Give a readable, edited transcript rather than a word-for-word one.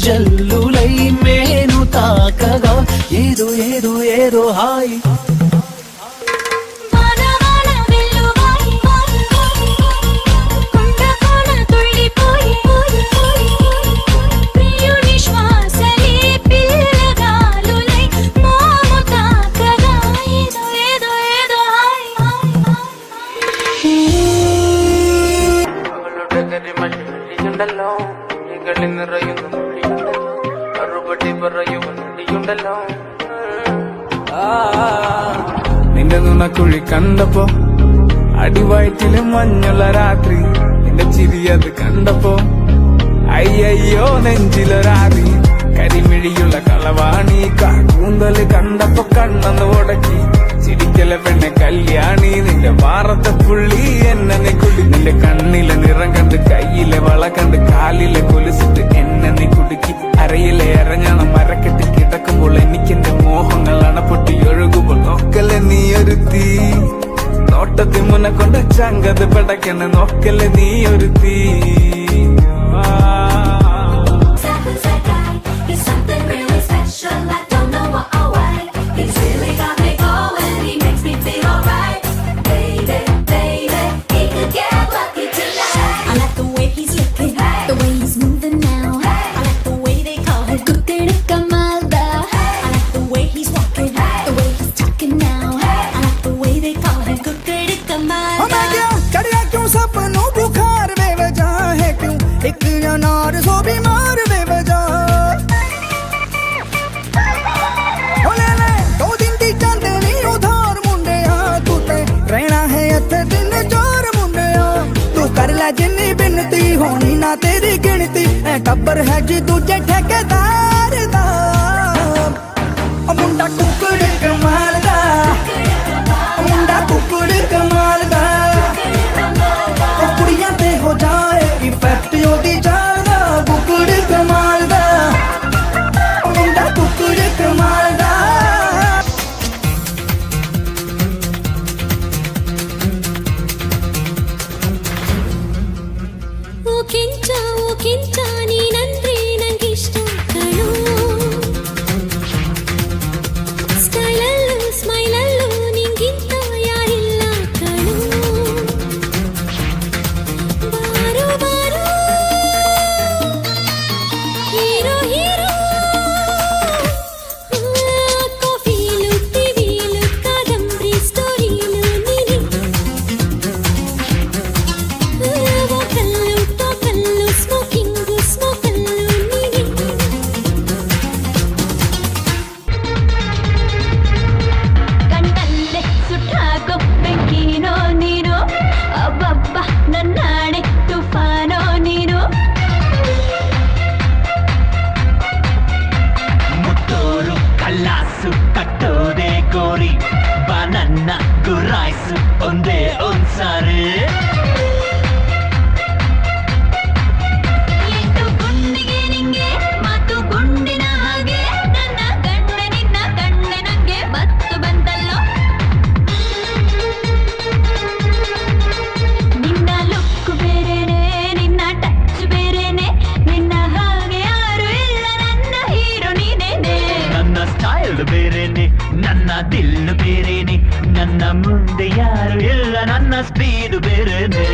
జల్లులై మేను తాకగా ఏదో ఏదో ఏదో హాయి നിന്റെ നുണക്കുഴി കണ്ടപ്പോ അടിവയറ്റില് മഞ്ഞുള്ള രാത്രി നിന്റെ ചിരിയത് കണ്ടപ്പോ അയ്യോ നെഞ്ചിലൊരാതി കരിമിഴിയുള്ള കളവാണി കൂന്തല് കണ്ടപ്പോ കണ്ണന്ന് ഉടക്കി ചിരിക്കല പെണ്ണെ കല്യാണി നിന്റെ വാറത്തെ പുള്ളി എന്നെ കുടി നിന്റെ കണ്ണിലെ നിറം കണ്ട് കയ്യിലെ വള കണ്ട് കാലിലെ കൊലുസിട്ട് എന്നെ നീ കുടുക്കി അരയിലെ അരഞ്ഞണം മരക്കെട്ടി കിടക്കുമ്പോൾ എനിക്കെന്റെ മോഹങ്ങൾ അണപ്പൊട്ടി ഒഴുകുമ്പോൾ നോക്കല്ലേ നീ ഒരു തീ നോട്ടത്തിൽ മുന്നെ കൊണ്ട് ചങ്കത് പടക്കണ് നോക്കല്ലേ നീ ഒരു തീ जिन्नी बिनती होनी ना तेरी गिनती टब्बर है जी दूजे ठेकेदार दा मुंडा कुकड़ कमाल दा मुंडा कुकड़ कमाल दा कुड़ियां ते हो जाए इफेक्ट ओदी जादा कुकड़ कमाल दा मुंडा कुकड़ कमाल दा ಕಿಂಚ ನೀನಂದ್ರೆ ನಂಗಿಷ್ಟ ಕಣೋ ಸ್ಮೈಲಲ್ಲೂ ನಿಂಗಿಂತ ಯಾರಿಲ್ಲ ಕಣೋ ಬಾರೋ ಬಾರೋ ಹೀರೋ ಕಾಫಿಲು ಟಿವಿಲು ಕಾದಂಬರಿ ಸ್ಟೋರಿಲು ನೀನೆ ಗುರಾಯ್ಸು ಒಂದೇ ಒಂದ್ಸಾರಿ ಎಷ್ಟು ಗುಂಡಿಗೆ ನಿಂಗೆ ಮಾತು ಗುಂಡಿನ ಹಾಗೆ ನನ್ನ ಗಂಡ ನಿನ್ನ ಕಣ್ಣೆ ನಂಗೆ ಬತ್ತು ಬಂತಲ್ಲೋ ನಿನ್ನ ಲುಕ್ ಬೇರೆನೆ ನಿನ್ನ ಟಚ್ ಬೇರೆನೆ ನಿನ್ನ ಹಾಗೆ ಯಾರು ಇಲ್ಲ ನನ್ನ ಹೀರೋ ನೀನೇನೆ ನನ್ನ ಸ್ಟೈಲ್ ಬೇರೆನೆ ನನ್ನ ದಿಲ್ ಬೇರೆನೆ ನನ್ನ ಮುಂದೆ ಯಾರು ಇಲ್ಲ ನನ್ನ ಸ್ಪೀಡ್ ಬೇರೆನೆ